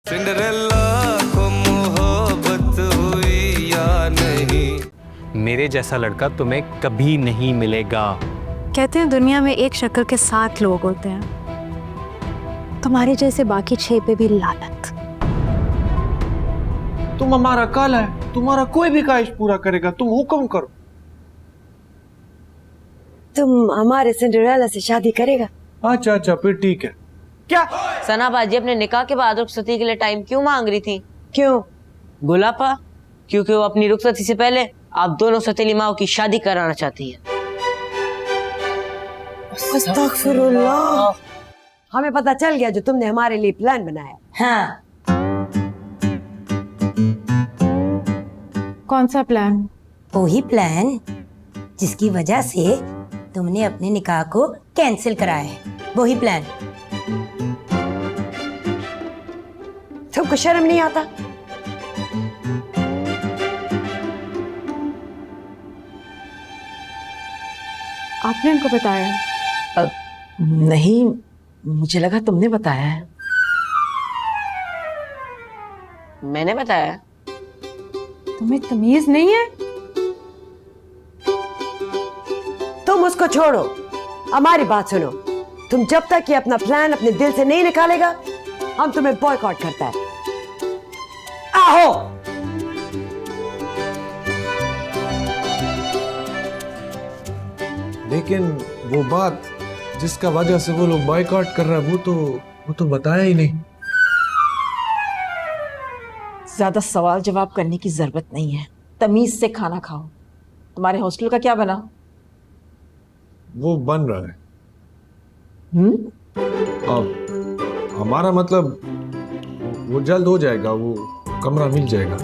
Cinderella को मोहब्बत हुई या नहीं? मेरे जैसा लड़का तुम्हें कभी नहीं मिलेगा। कहते हैं दुनिया में एक शक्ल के 7 लोग होते हैं, तुम्हारे जैसे बाकी 6 पे भी लानत। तुम हमारा काला है, तुम्हारा कोई भी ख्वाहिश पूरा करेगा, तुम हुक्म करो। तुम हमारे सिंड्रेला से शादी करेगा? अच्छा अच्छा फिर ठीक है। क्या सना बाजी अपने निकाह के बाद रुखसती के लिए टाइम क्यों मांग रही थी? क्यों? गुलापा, क्योंकि वो अपनी रुखसती से पहले आप दोनों सतीली माओ की शादी कराना चाहती है। अस्तगफिरुल्लाह। हमें पता चल गया जो तुमने हमारे लिए प्लान बनाया। हाँ, कौन सा प्लान? वही प्लान जिसकी वजह से तुमने अपने निकाह को कैंसिल कराया है, वही प्लान। तुमको शर्म नहीं आता? आपने इनको बताया? नहीं, मुझे लगा तुमने बताया है। मैंने बताया। तुम्हें तमीज नहीं है? तुम उसको छोड़ो, हमारी बात सुनो। तुम जब तक ये अपना प्लान अपने दिल से नहीं निकालेगा, हम तुम्हें बॉयकॉट करता है। आओ। लेकिन वो बात जिसका वजह से वो लोग बॉयकॉट कर रहा है वो तो बताया ही नहीं। ज्यादा सवाल जवाब करने की जरूरत नहीं है, तमीज से खाना खाओ। तुम्हारे हॉस्टल का क्या बना? वो बन रहा है। अब हमारा मतलब वो जल्द हो जाएगा, वो कमरा मिल जाएगा।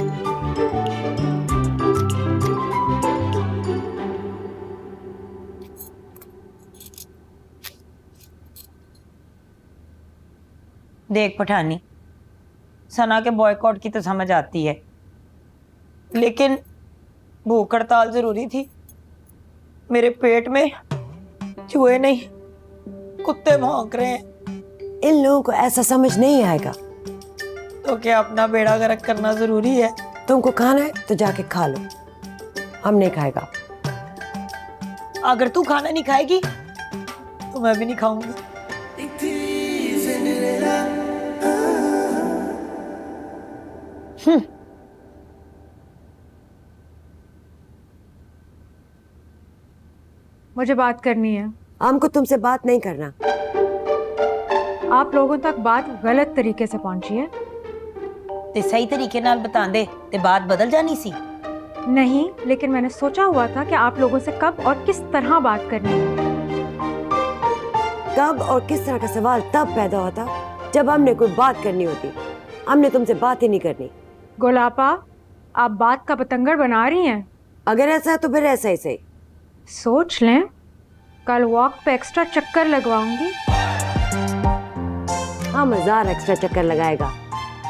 देख पठानी, सना के बॉयकॉट की तो समझ आती है, लेकिन भूख हड़ताल जरूरी थी। मेरे पेट में चूहे नहीं कुत्ते भौंक रहे हैं। इन लोगों को ऐसा समझ नहीं आएगा। तो क्या अपना बेड़ा गर्क करना जरूरी है? तुमको खाना है तो जाके खा लो, हम नहीं खाएगा। अगर तू खाना नहीं खाएगी तो मैं भी नहीं खाऊंगी। मुझे बात करनी है। हमको तुमसे बात नहीं करना। आप लोगों तक बात गलत तरीके से पहुंची है। ते सही तरीके नाल बता दे ते बात बदल जानी सी। नहीं, लेकिन मैंने सोचा हुआ था कि आप लोगों से कब और किस तरह बात करनी है। कब और किस तरह का सवाल तब पैदा होता जब हमने कोई बात करनी होती। हमने तुमसे बात ही नहीं करनी। गोलापा, आप बात का पतंगर बना रही हैं। अगर ऐसा है तो फिर ऐसा ही सही। सोच लें, कल वॉक पे एक्स्ट्रा चक्कर लगवाऊंगी। हम 1000 एक्स्ट्रा चक्कर लगाएगा,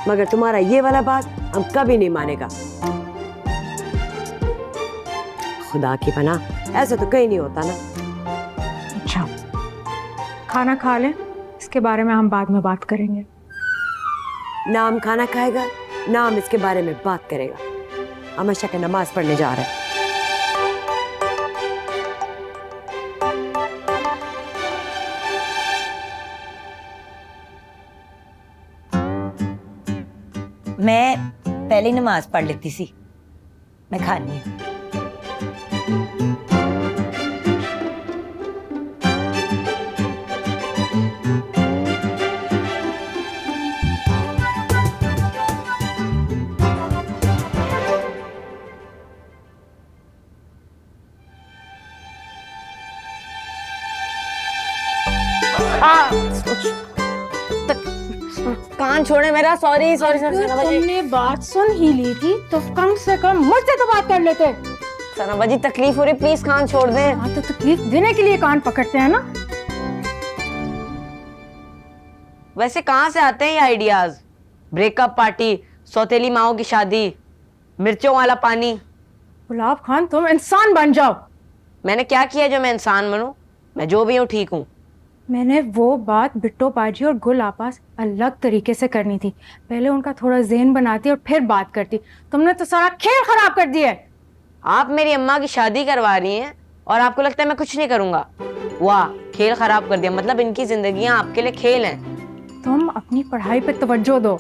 मगर तुम्हारा ये वाला बात हम कभी नहीं मानेगा। खुदा की पनाह, ऐसा तो कहीं नहीं होता ना। अच्छा, खाना खा लें, इसके बारे में हम बाद में बात करेंगे। ना हम खाना खाएगा ना हम इसके बारे में बात करेगा। हमेशा के नमाज पढ़ने जा रहे हैं। मैं पहले ही नमाज पढ़ लेती सी, मैं खानी है। कान छोड़े मेरा। Sorry sorry sorry. तुमने बात सुन ही ली थी तो कम से कम मुझसे तो बात कर लेते। सना बाजी तकलीफ हो रही, प्लीज कान छोड़ दें। हाँ, तो तकलीफ देने के लिए कान पकड़ते हैं ना। वैसे कहाँ से आते हैं ये आइडियाज? ब्रेकअप पार्टी, सौतेली माओ की शादी, मिर्चों वाला पानी। गुलाब खान, तुम इंसान बन जाओ। मैंने क्या किया जो मैं इंसान बनूं? मैं जो भी हूँ ठीक हूँ। मैंने वो बात बिट्टो बाजी और गुल आपस अलग तरीके से करनी थी। पहले उनका थोड़ा ज़हन बनाती और फिर बात करती। तुमने तो सारा खेल खराब कर दिया है। आप मेरी अम्मा की शादी करवा रही हैं और आपको लगता है मैं कुछ नहीं करूंगा? वाह, खेल खराब कर दिया। मतलब इनकी जिंदगियां आपके लिए खेल हैं। तुम अपनी पढ़ाई पे तवज्जो दो।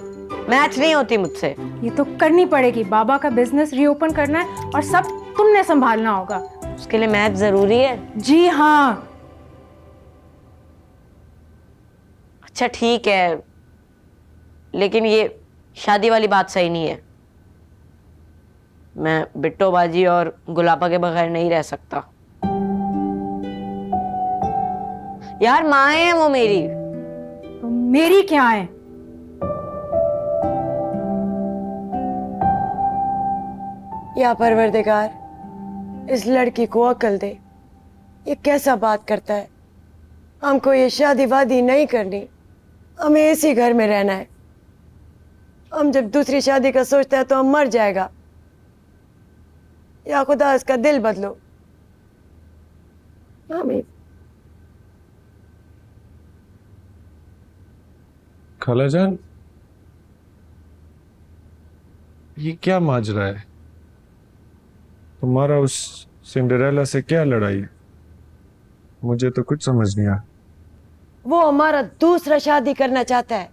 मैच नहीं होती मुझसे। ये तो करनी पड़ेगी। बाबा का बिजनेस रीओपन करना है और सब तुमने संभालना होगा। उसके लिए मैच जरूरी है? जी हाँ। अच्छा ठीक है, लेकिन ये शादी वाली बात सही नहीं है। मैं बिट्टो बाजी और गुलाबा के बगैर नहीं रह सकता। यार माँ है वो मेरी। तो मेरी क्या है? या परवरदिगार, इस लड़की को अकल दे। ये कैसा बात करता है? हमको ये शादी वादी नहीं करनी, हमें इसी घर में रहना है। हम जब दूसरी शादी का सोचता है तो हम मर जाएगा। या खुदा इसका दिल बदलो। आमीन। खालाजान, ये क्या माजरा है? तुम्हारा उस सिंड्रेला से क्या लड़ाई है? मुझे तो कुछ समझ नहीं आया। वो हमारा दूसरा शादी करना चाहता है।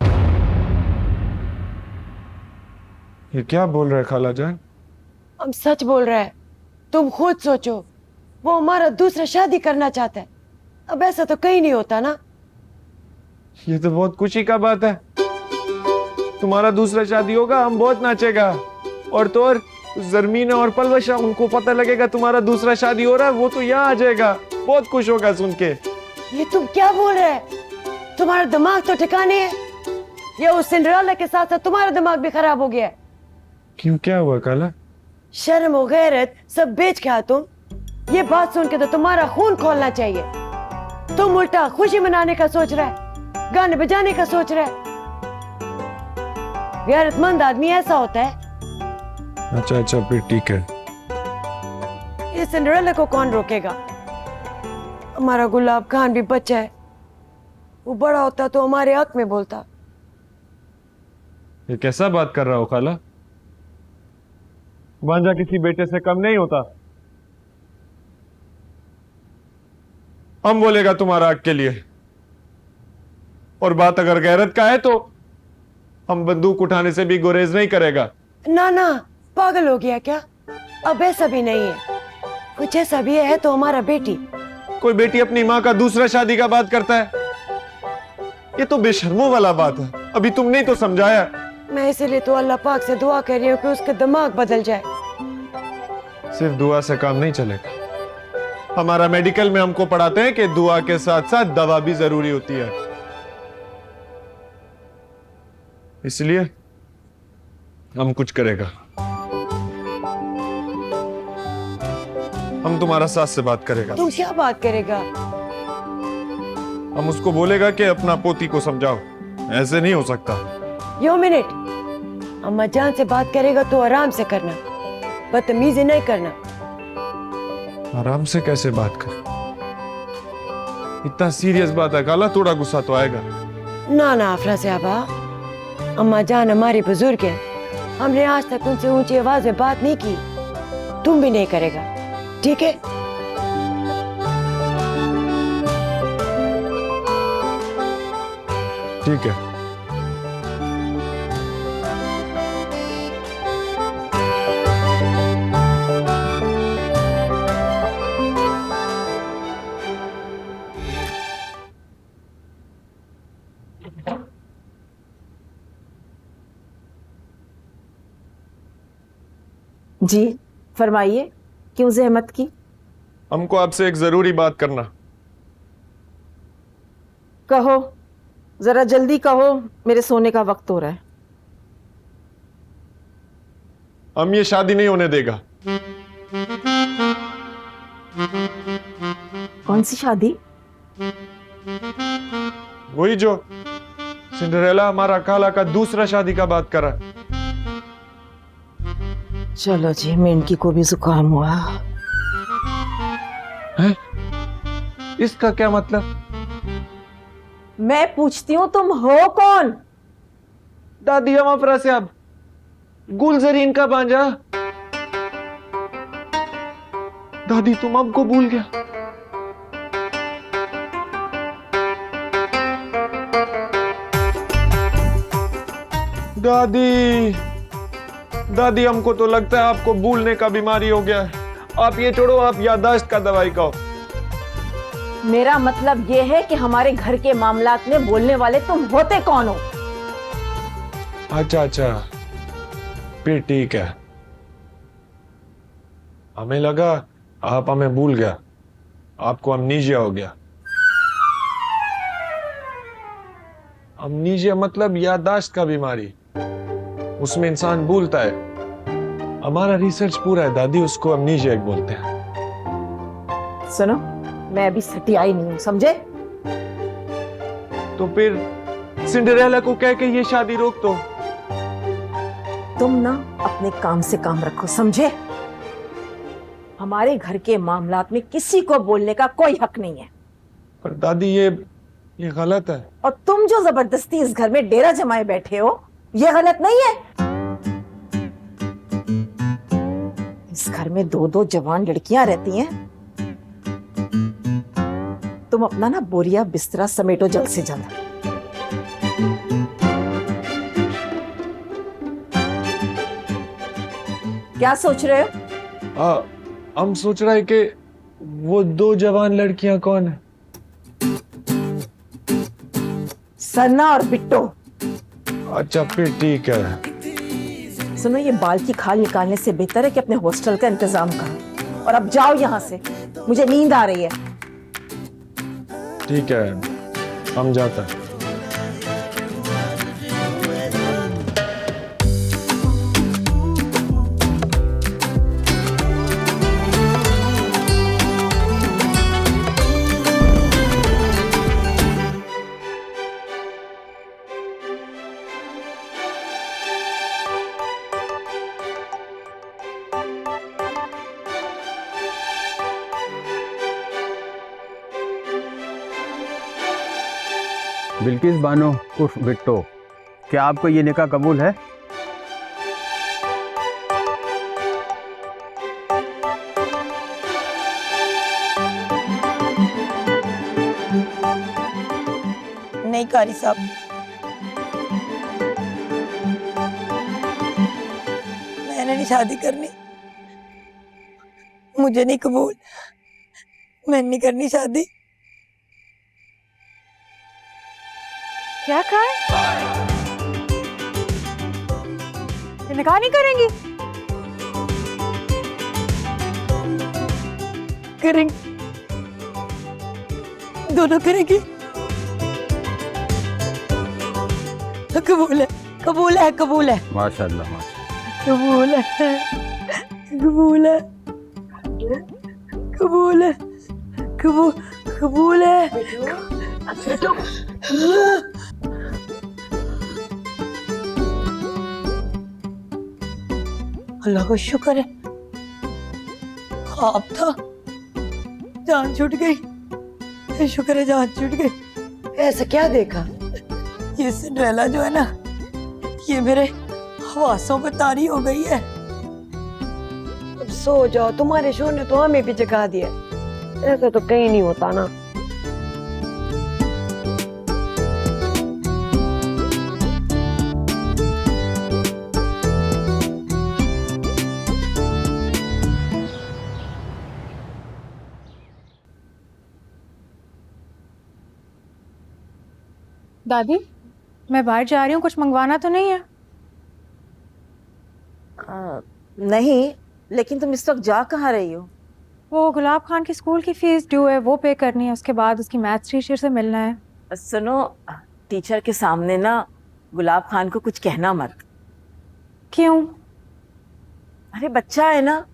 ये क्या बोल रहा है खालाजान? हम सच बोल रहे हैं। तुम खुद सोचो, वो हमारा दूसरा शादी करना चाहता है। अब ऐसा तो कहीं नहीं होता ना। ये तो बहुत खुशी का बात है। तुम्हारा दूसरा शादी होगा, हम बहुत नाचेगा। और तो और जरमीना और पलवशा, उनको पता लगेगा तुम्हारा दूसरा शादी हो रहा है, वो तो यहाँ आ जाएगा, बहुत खुश होगा सुन के। ये तुम क्या बोल रहे हैं? तुम्हारा दिमाग तो ठिकाने है? या उस सिंड्रेला के साथ साथ तुम्हारा दिमाग भी खराब हो गया है? क्यों, क्या हुआ खाला? शर्म और गैरत सब बेच के तुम। ये बात सुन के तो तुम्हारा खून खोलना चाहिए। तुम उल्टा खुशी मनाने का सोच रहा है, गाने बजाने का सोच रहा है। गैरतमंद आदमी ऐसा होता है। अच्छा फिर ठीक है। इस सिंड्रेला को कौन रोकेगा? हमारा गुलाब खान भी बच्चा है। वो बड़ा होता तो हमारे हक में बोलता। ये कैसा बात कर रहा हो खाला? भांजा किसी बेटे से कम नहीं होता। हम बोलेगा तुम्हारा हक के लिए। और बात अगर गैरत का है तो हम बंदूक उठाने से भी गुरेज नहीं करेगा। ना ना, पागल हो गया क्या? अब ऐसा भी नहीं है। कुछ ऐसा भी है तो हमारा बेटी। कोई बेटी अपनी माँ का दूसरा शादी का बात करता है? ये तो बेशर्मों वाला बात है। अभी तुमने तो समझाया। मैं इसीलिए तो अल्लाह पाक से दुआ कर रही हूँ कि उसका दिमाग बदल जाए। सिर्फ दुआ से काम नहीं चलेगा। हमारा मेडिकल में हमको पढ़ाते हैं कि दुआ के साथ साथ दवा भी जरूरी होती है। इसलिए हम कुछ करेगा। हम तुम्हारा साथ से बात करेगा। तू क्या बात करेगा? हम उसको बोलेगा कि अपना पोती को समझाओ, ऐसे नहीं हो सकता। यो मिनट, अम्मा जान से बात करेगा तो आराम से करना, बदतमीजी नहीं करना। आराम से कैसे बात कर? इतना सीरियस बात है खाला, थोड़ा गुस्सा तो आएगा। ना ना आफरा साहबा, अम्मा जान हमारी बुजुर्ग है। हमने आज तक उनसे ऊंची आवाज में बात नहीं की। तुम भी नहीं करेगा, ठीक है? ठीक है। जी फरमाइए, क्यों जहमत की? हमको आपसे एक जरूरी बात करना। कहो, जरा जल्दी कहो, मेरे सोने का वक्त हो रहा है। हम ये शादी नहीं होने देगा। कौन सी शादी? वही जो सिंड्रेला हमारा खाला का दूसरा शादी का बात कर रहा है। चलो जी, मेंढकी को भी जुकाम हुआ। है? इसका क्या मतलब? मैं पूछती हूँ तुम हो कौन? दादी हम अफरा साहब, गुलजरीन का भांजा। दादी तुम हमको भूल गया। दादी दादी हमको तो लगता है आपको भूलने का बीमारी हो गया है। आप ये छोड़ो, आप याददाश्त का दवाई खाओ। मेरा मतलब ये है कि हमारे घर के मामलात में बोलने वाले तुम होते कौन हो? अच्छा अच्छा, फिर ठीक है। हमें लगा आप हमें भूल गया, आपको अमनीशिया हो गया। अमनीशिया मतलब याददाश्त का बीमारी, उसमें इंसान भूलता है। हमारा रिसर्च पूरा है दादी, उसको अमनीशिया बोलते हैं। सुनो, मैं अभी सटियाई नहीं हूं, समझे? तो फिर सिंड्रेला को कह के ये शादी रोक दो। तुम ना अपने काम से काम रखो, समझे? हमारे घर के मामलात में किसी को बोलने का कोई हक नहीं है। पर दादी ये गलत है। और तुम जो जबरदस्ती इस घर में डेरा जमाए बैठे हो, ये गलत नहीं है। इस घर में 2-2 जवान लड़कियां रहती हैं। तुम अपना ना बोरिया बिस्तरा समेटो जल्द से जल्द। क्या सोच रहे हो? हम सोच रहे हैं कि वो 2 जवान लड़कियां कौन है? सन्ना और बिट्टो। अच्छा फिर ठीक है। सुनो, ये बाल की खाल निकालने से बेहतर है कि अपने हॉस्टल का इंतजाम करो। और अब जाओ यहाँ से, मुझे नींद आ रही है। ठीक है, हम जाते हैं। बिल्किस बानो उर्फ बिट्टो, क्या आपको ये निकाह कबूल है? नहीं कारी साहब, मैंने नहीं शादी करनी, मुझे नहीं कबूल, मैंने नहीं करनी शादी। क्या कहा? निकाह नहीं करेंगी? करेंगे, दोनों करेंगे। कबूल है, कबूल है, कबूल है। माशाल्लाह माशाल्लाह। कबूल है, कबूल है, कबूल है, कबूल है। अल्लाह का शुक्र है, ख्वाब था, जान छूट गई। शुक्र है जान छूट गई। ऐसा क्या देखा? ये सिंड्रेला जो है ना, ये मेरे हवासों पे तारी हो गई है। अब सो जाओ, तुम्हारे शोर ने तो हमें भी जगा दिया। ऐसा तो कहीं नहीं होता ना। दादी, मैं बाहर जा रही हूँ, कुछ मंगवाना तो नहीं है? नहीं, लेकिन तुम इस वक्त जा कहाँ रही हो? वो गुलाब खान की स्कूल की फीस ड्यू है, वो पे करनी है। उसके बाद उसकी मैथ्स टीचर से मिलना है। सुनो, टीचर के सामने ना गुलाब खान को कुछ कहना मत। क्यों? अरे बच्चा है ना,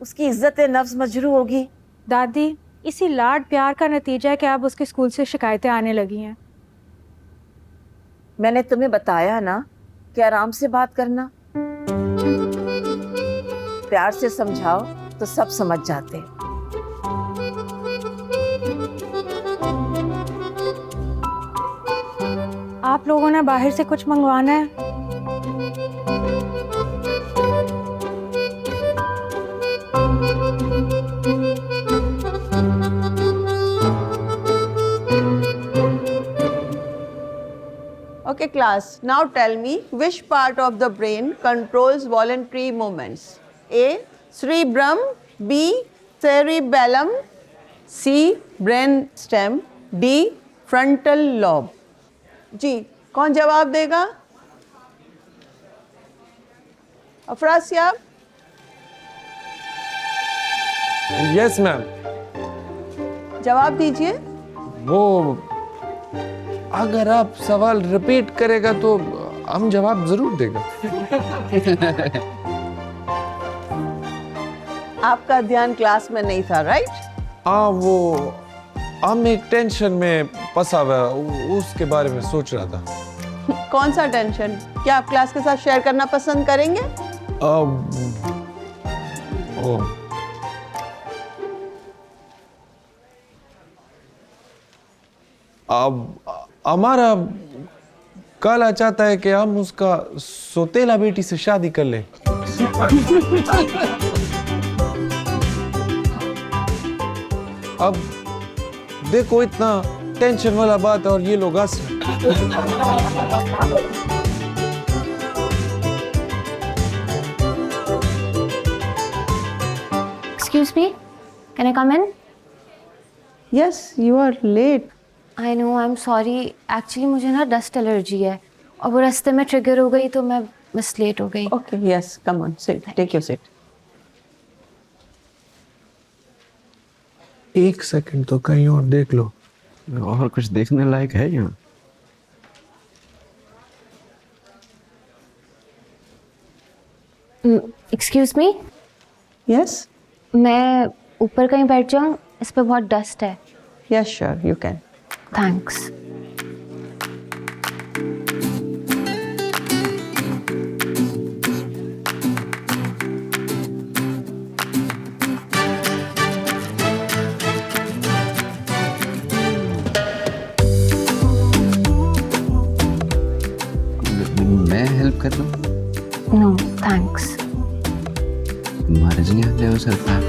उसकी इज्जत नफ्स मजरू होगी। दादी, इसी लाड प्यार का नतीजा है कि अब उसके स्कूल से शिकायतें आने लगी हैं। मैंने तुम्हें बताया ना कि आराम से बात करना, प्यार से समझाओ तो सब समझ जाते हैं। आप लोगों ने बाहर से कुछ मंगवाना है? Okay, class. Now tell me which part of the brain controls voluntary movements? A. Cerebrum. B. Cerebellum. C. Brain stem. D. Frontal lobe. जी कौन जवाब देगा? अफरासियाब? Yes ma'am. जवाब दीजिए। वो अगर आप सवाल रिपीट करेगा तो हम जवाब जरूर देगा। आपका ध्यान क्लास में नहीं था, राइट? हाँ, वो हम एक टेंशन में फंसा हुआ उसके बारे में सोच रहा था। कौन सा टेंशन? क्या आप क्लास के साथ शेयर करना पसंद करेंगे? अब हमारा काला चाहता है कि हम उसका सौतेला बेटी से शादी कर लें। अब देखो इतना टेंशन वाला बात और ये लोग हंस रहे। Excuse me, can I come in? Yes, you are late. I know, I'm sorry. Actually मुझे ना डस्ट एलर्जी है और वो रास्ते में ट्रिगर हो गई तो मैं बस लेट हो गई। Okay, yes, come on, sit. Take your seat. एक सेकंड तो कहीं और देख लो। और कुछ देखने लायक है यहाँ? एक्सक्यूज मी, Yes, मैं ऊपर कहीं बैठ जाऊँ? इस पे बहुत डस्ट है। yes, sure, you can. Thanks. मैं हेल्प कर दूँ? No thanks. मर्जी है ले सकता है।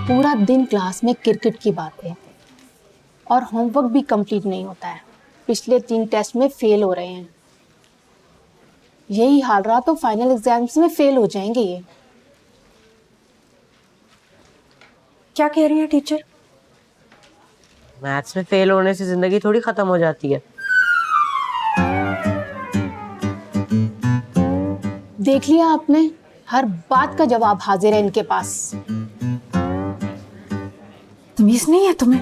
पूरा दिन क्लास में क्रिकेट की बातें और होमवर्क भी कंप्लीट नहीं होता है। पिछले 3 टेस्ट में फेल हो रहे हैं। यही हाल रहा तो फाइनल एग्जाम्स में फेल हो जाएंगे ये। क्या कह रही है टीचर? मैथ्स में फेल होने से जिंदगी थोड़ी खत्म हो जाती है। देख लिया आपने, हर बात का जवाब हाजिर है इनके पास। तमीज नहीं है तुम्हें?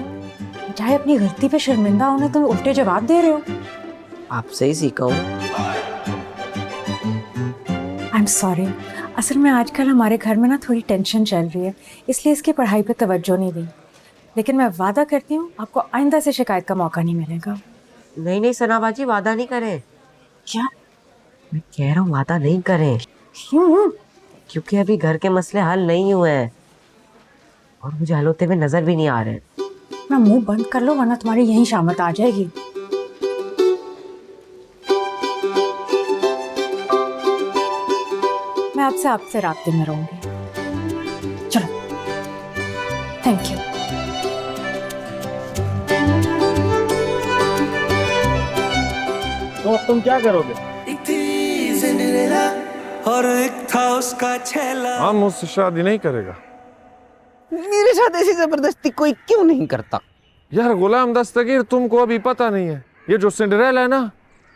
चाहे अपनी गलती पे शर्मिंदा होने तुम उल्टे जवाब दे रहे हो। आपसे ही सीखा हूँ। आई एम सॉरी, असल में आजकल हमारे घर में ना थोड़ी टेंशन चल रही है, इसलिए इसकी पढ़ाई पे तवज्जो नहीं दी। लेकिन मैं वादा करती हूँ आपको आइंदा से शिकायत का मौका नहीं मिलेगा। नहीं नहीं सना बाजी, वादा नहीं करें। क्या? मैं कह रहा हूँ वादा नहीं करें। क्यों? क्योंकि अभी घर के मसले हल नहीं हुए हैं और मुझे हल होते हुए नजर भी नहीं आ रहे हैं। ना मुंह बंद कर लो वरना तुम्हारी यही शामत आ जाएगी। मैं आपसे राब्ते में रहूंगी। चलो, थैंक यू। तो तुम क्या करोगे? और एक था उसका छेला। हम उससे शादी नहीं करेगा। मेरे साथ ऐसी जबरदस्ती कोई क्यों नहीं करता? यार गुलाम दस्तगीर, तुमको अभी पता नहीं है, ये जो सिंड्रेला है ना,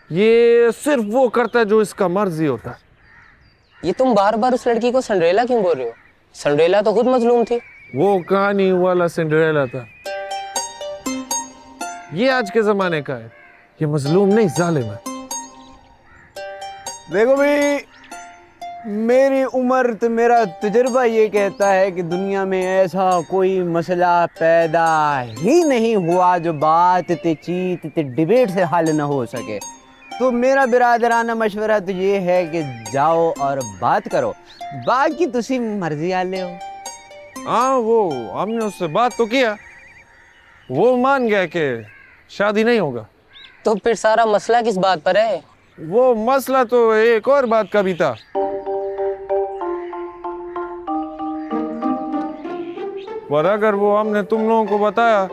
ये सिर्फ वो करता है जो इसका मर्जी होता है। ये तुम बार बार उस लड़की को सिंड्रेला क्यों बोल रहे हो? सिंड्रेला तो खुद मजलूम थी। वो कहानी वाला सिंड्रेला था, ये आज के जमाने का है। ये मजलूम नहीं, जालिम है। देखो भाई, मेरी उम्र तो मेरा तजुर्बा ये कहता है कि दुनिया में ऐसा कोई मसला पैदा ही नहीं हुआ जो बात चीत डिबेट से हल ना हो सके। तो मेरा बिरादराना मशवरा तो ये है कि जाओ और बात करो, बाकी तुसी मर्जी आले हो। हाँ, वो हमने उससे बात तो किया, वो मान गया कि शादी नहीं होगा। तो फिर सारा मसला किस बात पर है? वो मसला तो एक और बात का भी था। पर अगर वो हमने तुम लोगों को बताया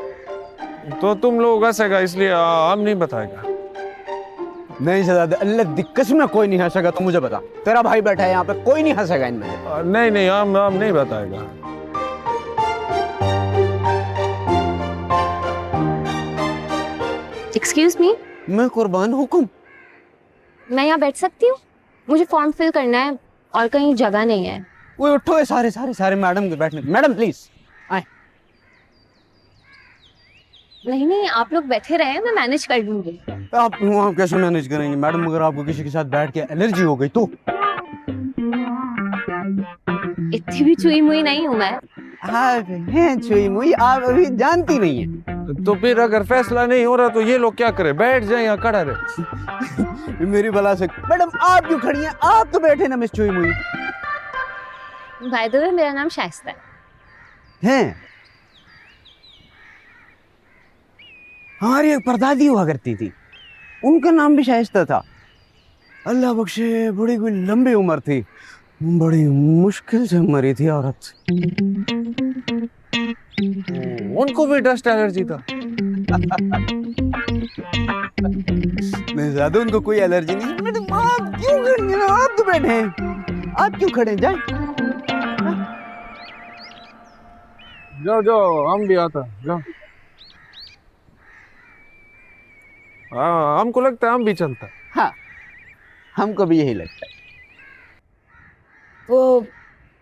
तो तुम लोग हंसेगा, इसलिए हम नहीं बताएगा। नहीं शहजादे, अल्लाह दी कसम कोई नहीं हंसेगा। तो मुझे बता, तेरा भाई बैठा है यहाँ पे, कोई नहीं हंसेगा इनमें से। नहीं नहीं, हम नहीं बताएगा। एक्सक्यूज मी, मैं कुर्बान हुकुम। मैं यहाँ बैठ सकती हूँ? मुझे फॉर्म फिल करना है और कहीं जगह नहीं है। वो उठो, सारे मैडम के बैठने। मैडम प्लीज आए। नहीं नहीं, आप लोग बैठे रहे, मैं मैनेज कर लूंगी। आप वहाँ कैसे मैनेज करेंगे मैडम? अगर आपको किसी के साथ बैठ के एलर्जी हो गई तो? इतनी भी चुई मुई नहीं हूँ मैं। आप हैं चुई मुई, आप अभी जानती नहीं है। तो फिर अगर फैसला नहीं हो रहा तो ये लोग क्या करें? बैठ जाए या खड़ा रहे? मेरी बला से मैडम आप क्यों खड़ी हैं? आप तो बैठे ना मिस चुई मुई। बाय द वे, मेरा नाम शाइस्ता है। हमारी एक परदादी हुआ करती थी, उनका नाम भी शाइस्ता था। अल्लाह बख्शे, बड़ी कोई लंबी उम्र थी, बड़ी मुश्किल से मरी थी औरत। उनको भी डस्ट एलर्जी था? नहीं ज्यादा उनको कोई एलर्जी नहीं। मैडम आप क्यों खड़ी हैं? आप तो बैठे हैं, आप क्यों खड़े हैं? जाए जाओ जाओ, हम भी आता जाओ। हाँ, हमको लगता है हम भी चलता। हाँ, हमको भी यही लगता है। वो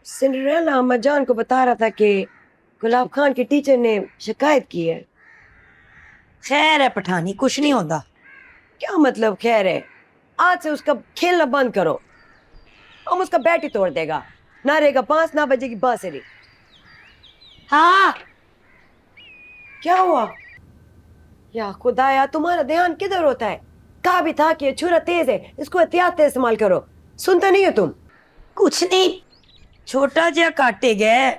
सिंड्रेला अम्मा जान को बता रहा था कि गुलाब खान के टीचर ने शिकायत की है। खैर है पठानी, कुछ नहीं होता। क्या मतलब खैर है? आज से उसका खेलना बंद करो, हम उसका बैट ही तोड़ देगा। ना रहेगा बांस, ना बजेगी बांसुरी। हाँ, क्या हुआ? या खुदाया, तुम्हारा ध्यान किधर होता है? कहा भी था कि ये छुरा तेज है, इसको एहतियात से इस्तेमाल करो। सुनते नहीं हो तुम? कुछ नहीं, छोटा जा काटे गए।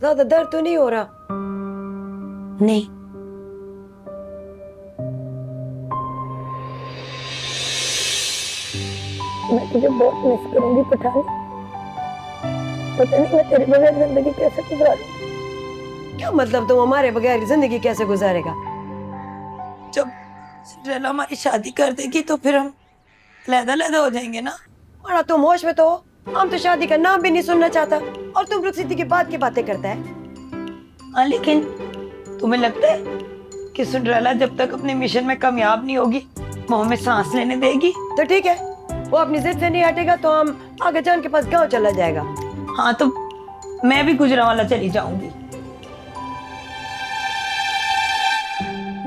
ज्यादा दर्द तो नहीं हो रहा? नहीं। मैं तुझे बहुत मिस करूंगी पठानी। पता नहीं मैं तेरे बगैर जिंदगी कैसे गुजारूं। क्या मतलब तुम हमारे बगैर जिंदगी कैसे गुजारेगा? जब सिंड्रेला हमारी शादी कर देगी तो फिर हम अलग-अलग हो जाएंगे ना। और तुम होश में तो हो? हम तो शादी का नाम भी नहीं सुनना चाहता, और तुम रुखसती की बात की बातें करता है। हाँ, लेकिन तुम्हें लगता है कि सिंड्रेला जब तक अपने मिशन में कामयाब नहीं होगी वो हमें सांस लेने देगी? तो ठीक है, वो अपनी जिद से नहीं हटेगा तो हम आगे जान के पास गांव चला जाएगा। हाँ, तो मैं भी गुजरांवाला चली जाऊंगी।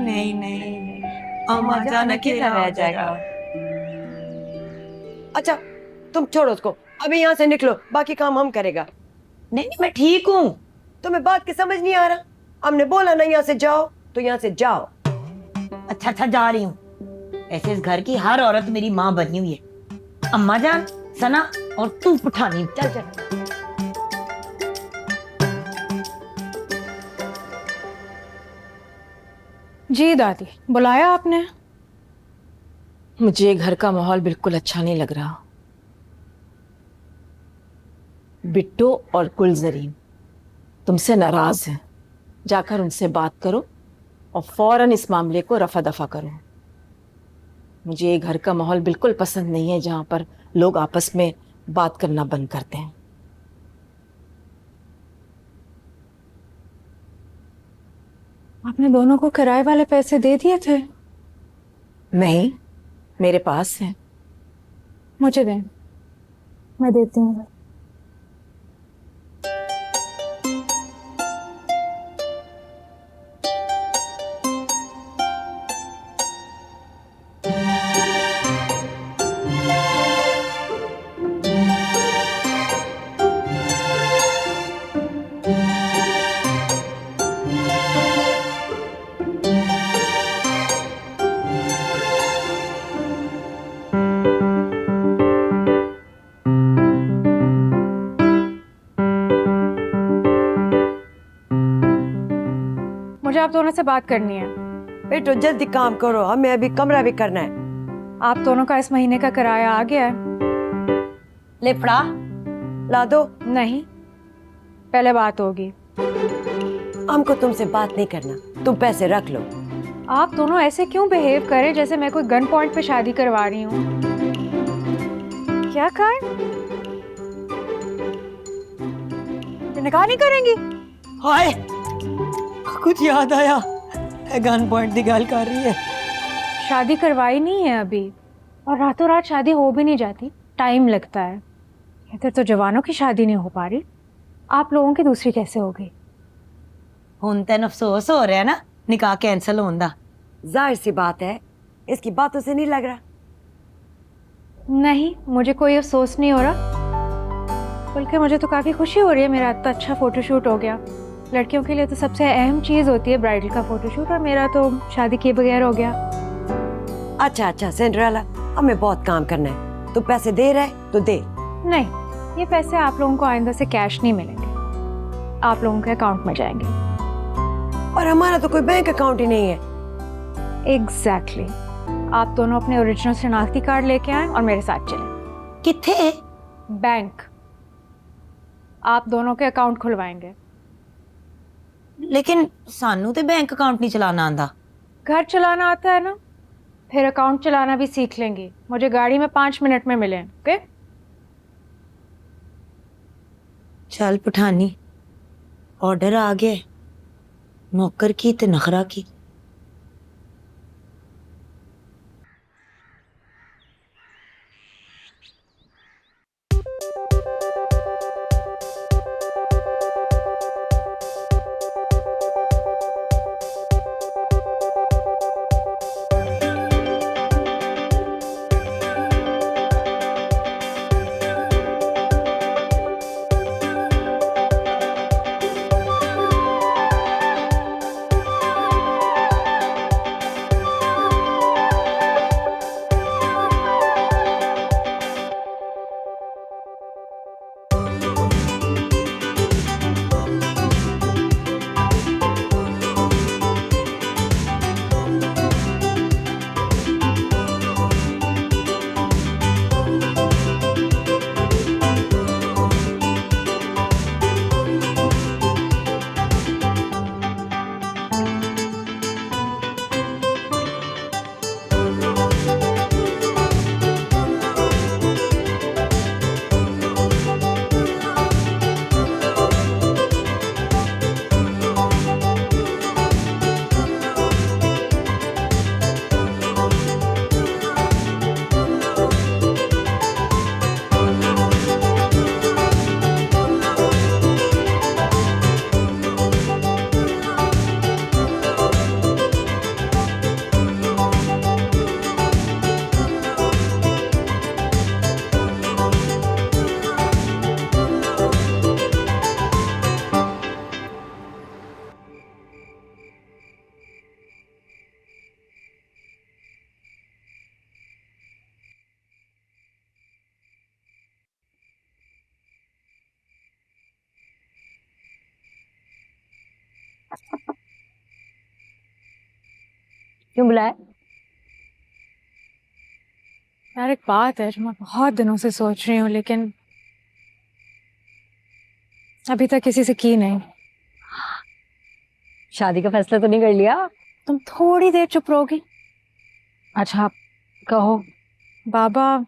नहीं नहीं नहीं, अम्मा जान अकेला रह जाएगा। अच्छा तुम छोड़ो उसको, अभी यहाँ से निकलो, बाकी काम हम करेगा। नहीं नहीं, मैं ठीक हूँ। तुम्हें बात की समझ नहीं आ रहा? हमने बोला ना यहाँ से जाओ तो यहाँ से जाओ। अच्छा अच्छा, जा रही हूँ। ऐसे इस घर की हर औरत मेरी माँ बनी हुई है। अम्मा जान, सना और तू पठानी। चल चल। जी दादी, बुलाया आपने? मुझे घर का माहौल बिल्कुल अच्छा नहीं लग रहा। बिट्टो और कुलजरीन तुमसे नाराज हैं। जाकर उनसे बात करो और फौरन इस मामले को रफा दफा करो। मुझे ये घर का माहौल बिल्कुल पसंद नहीं है जहाँ पर लोग आपस में बात करना बंद करते हैं। आपने दोनों को किराए वाले पैसे दे दिए थे? नहीं, मेरे पास है। मुझे दें, मैं देती हूँ। मुझे आप दोनों से बात करनी है। बेटो जल्दी काम करो, हमें अभी कमरा भी करना है। आप दोनों का इस महीने का किराया आ गया है? ले फड़ा ला दो। नहीं, पहले बात होगी। हमको तुमसे बात नहीं करना, तुम पैसे रख लो। आप दोनों ऐसे क्यों बिहेव करें जैसे मैं कोई गन पॉइंट पे शादी करवा रही हूँ? क्या कहा? निकाह नहीं करेंगी? हाय, कुछ याद आया, गन पॉइंट की गल कर रही है। शादी करवाई नहीं है अभी, और रातों रात शादी हो भी नहीं जाती, टाइम लगता है। इधर तो जवानों की शादी नहीं हो पा रही, आप लोगों की दूसरी कैसे हो गई? हुन तेन अफसोस हो रहा है ना निकाह कैंसिल होने दा? जाहिर सी बात है, इसकी बातों से नहीं लग रहा। नहीं, मुझे कोई अफसोस नहीं हो रहा, बल्कि मुझे तो काफ़ी खुशी हो रही है। मेरा इतना अच्छा फोटोशूट हो गया। लड़कियों के लिए तो सबसे अहम चीज़ होती है ब्राइडल का फोटोशूट, और मेरा तो शादी किए बगैर हो गया। अच्छा अच्छा सिंड्रेला, हमें बहुत काम करना है। तू पैसे दे रहा है तो दे। नहीं, ये पैसे आप लोगों को आइंदा से कैश नहीं मिलेंगे, आप लोगों के अकाउंट में जाएंगे। और हमारा तो कोई बैंक अकाउंट ही नहीं है। एग्जैक्टली। आप दोनों अपने ओरिजिनल शनाख्ती कार्ड लेके आए और मेरे साथ चलें। किथे? बैंक। आप दोनों के अकाउंट खुलवाएंगे। लेकिन सानू तो बैंक अकाउंट नहीं चलाना आंदा। घर चलाना आता है ना, फिर अकाउंट चलाना भी सीख लेंगी। मुझे गाड़ी में 5 मिनट में मिलें, ओके? चल पठानी, ऑर्डर आ गया, नौकर की ते नखरा की। क्यों बुलाया? यार एक बात है जो मैं बहुत दिनों से सोच रही हूँ, लेकिन अभी तक किसी से की नहीं। शादी का फैसला तो नहीं कर लिया? तुम थोड़ी देर चुप रहोगी? अच्छा कहो। बाबा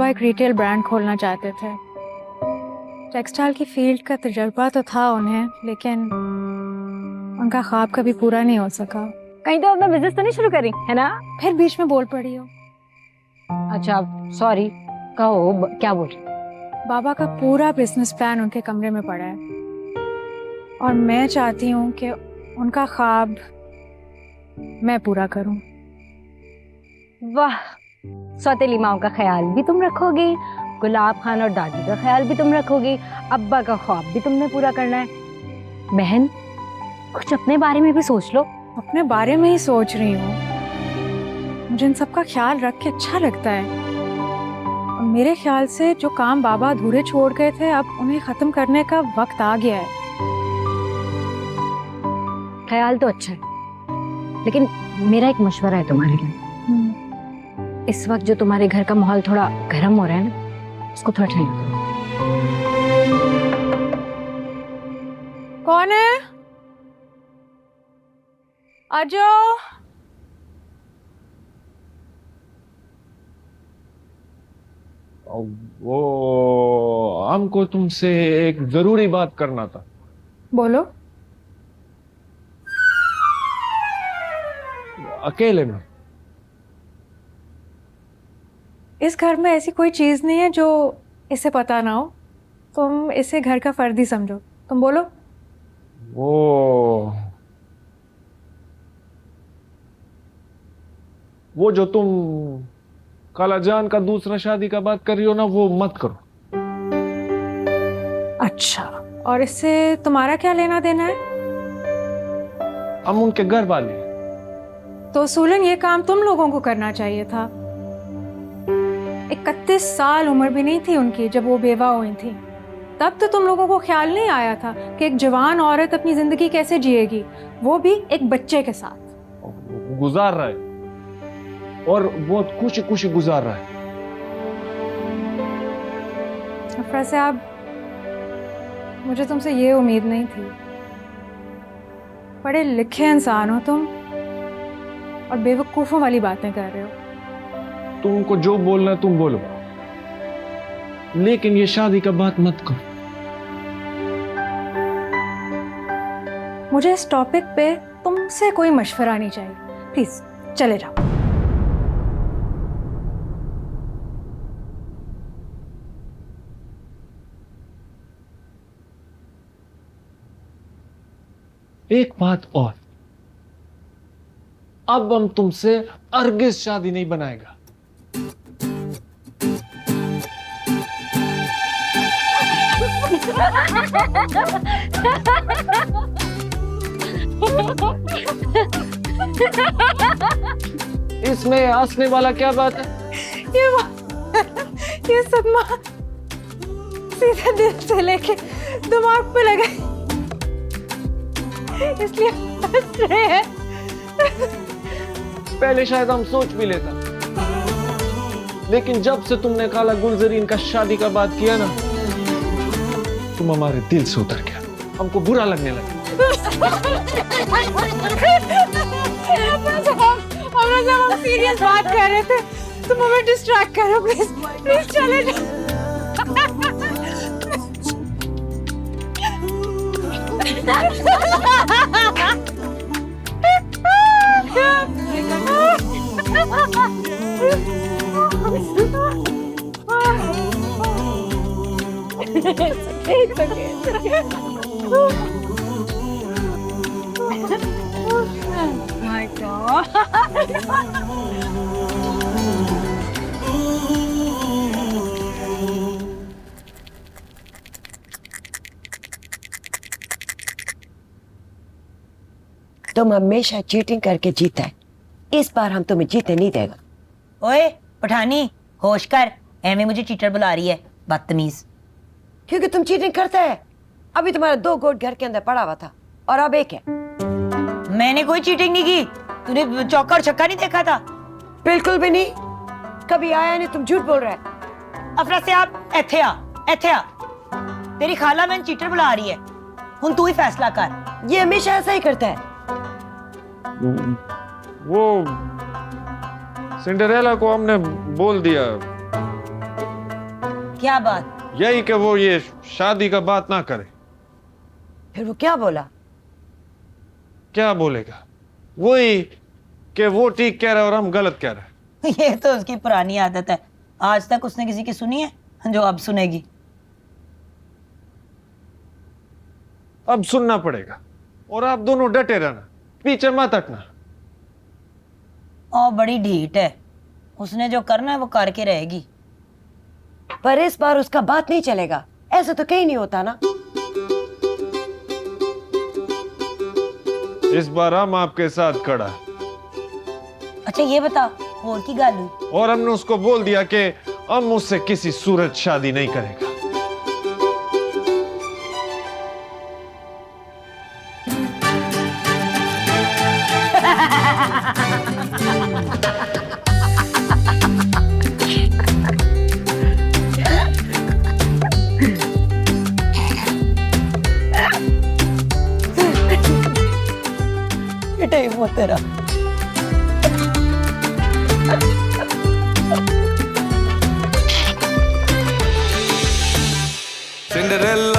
एक रिटेल ब्रांड खोलना चाहते थे। टेक्सटाइल की फील्ड का तजुर्बा तो था उन्हें, लेकिन उनका ख्वाब कभी पूरा नहीं हो सका। कहीं तो अपना बिजनेस तो नहीं शुरू करी है ना? फिर बीच में बोल पड़ी हो। अच्छा सॉरी, कहो क्या बोल रही? बाबा का पूरा बिजनेस प्लान उनके कमरे में पड़ा है और मैं चाहती हूँ कि उनका ख्वाब मैं पूरा करूँ। वाह, सौतेली माओ का ख्याल भी तुम रखोगी, गुलाब खान और दादी का ख्याल भी तुम रखोगी, अब्बा का ख्वाब भी तुमने पूरा करना है। बहन, कुछ अपने बारे में भी सोच लो। अपने बारे में ही सोच रही हूँ। मुझे इन सबका ख्याल रख के अच्छा लगता है और मेरे ख्याल से जो काम बाबा अधूरे छोड़ गए थे अब उन्हें खत्म करने का वक्त आ गया है। ख्याल तो अच्छा है, लेकिन मेरा एक मशवरा है तुम्हारे लिए। इस वक्त जो तुम्हारे घर का माहौल थोड़ा गर्म हो रहा है ना, उसको थोड़ा ठंडा करो। कौन है? आ जाओ। वो हमको तुमसे एक जरूरी बात करना था। बोलो। अकेले में। इस घर में ऐसी कोई चीज नहीं है जो इसे पता ना हो। तुम इसे घर का फर्द ही समझो। तुम बोलो। वो जो तुम खालाजान का दूसरा शादी का बात कर रही हो ना, वो मत करो। अच्छा, और इससे तुम्हारा क्या लेना देना है? हम उनके घर वाले हैं। तो सूलन ये काम तुम लोगों को करना चाहिए था। 31 साल उम्र भी नहीं थी उनकी जब वो बेवा हुई थी। तब तो तुम लोगों को ख्याल नहीं आया था कि एक जवान औरत अपनी जिंदगी कैसे जिएगी, वो भी एक बच्चे के साथ। गुजार रहा है और बहुत खुशी खुशी गुजार रहा है। अफरा साहब, मुझे तुमसे ये उम्मीद नहीं थी। पढ़े लिखे इंसान हो तुम और बेवकूफों वाली बातें कर रहे हो। तुमको जो बोलना है तुम बोलो, लेकिन ये शादी का बात मत करो। मुझे इस टॉपिक पे तुमसे कोई मशवरा नहीं चाहिए। प्लीज चले जाओ। एक बात और, अब हम तुमसे हरगिज़ शादी नहीं बनाएगा। इसमें हंसने वाला क्या बात है? ये सदमा सीधे दिल से लेके दिमाग पे लगा, इसलिए हंस रहे हैं। पहले शायद हम सोच भी लेता, लेकिन जब से तुमने खाला गुलजरीन का शादी का बात किया ना, तुम हमारे दिल से उतर गया। हमको बुरा लगने लगा। हम सीरियस बात कर रहे थे, तुम हमें डिस्ट्रैक्ट करो। प्लीज प्लीज चले जाओ। My God. तुम हमेशा चीटिंग करके जीता है, इस बार हम तुम्हें जीते नहीं देगा। ओए पठानी, होश कर, एमे मुझे चीटर बुला रही है, बदतमीज। क्योंकि तुम चीटिंग करता है। अभी तुम्हारा 2 गोट घर के अंदर पड़ा हुआ था और अब 1 है। मैंने कोई चीटिंग नहीं की। तूने चौका और छक्का नहीं देखा था? बिल्कुल भी नहीं, कभी आया नहीं। तुम झूठ बोल रहा है। अफरा से आप एथे आ। तेरी खाला मैंने चीटर बुला रही है, हुन तू ही फैसला कर। ये हमेशा ऐसा ही करता है। वो सिंड्रेला को हमने बोल दिया। क्या बात? यही कि वो ये शादी का बात ना करे। फिर वो क्या बोला? क्या बोलेगा? वही कि वो ठीक कह रहा है और हम गलत कह रहे हैं। ये तो उसकी पुरानी आदत है, आज तक उसने किसी की सुनी है जो अब सुनेगी। अब सुनना पड़ेगा और आप दोनों डटे रहना, पीछे मत हटना। और बड़ी ढीठ है, उसने जो करना है वो करके रहेगी। पर इस बार उसका बात नहीं चलेगा, ऐसा तो कहीं नहीं होता ना। इस बार हम आपके साथ खड़ा है। अच्छा ये बता, और की गल हुई? और हमने उसको बोल दिया कि हम मुझसे किसी सूरत शादी नहीं करेगा। बेटे वो तेरा सिंड्रेला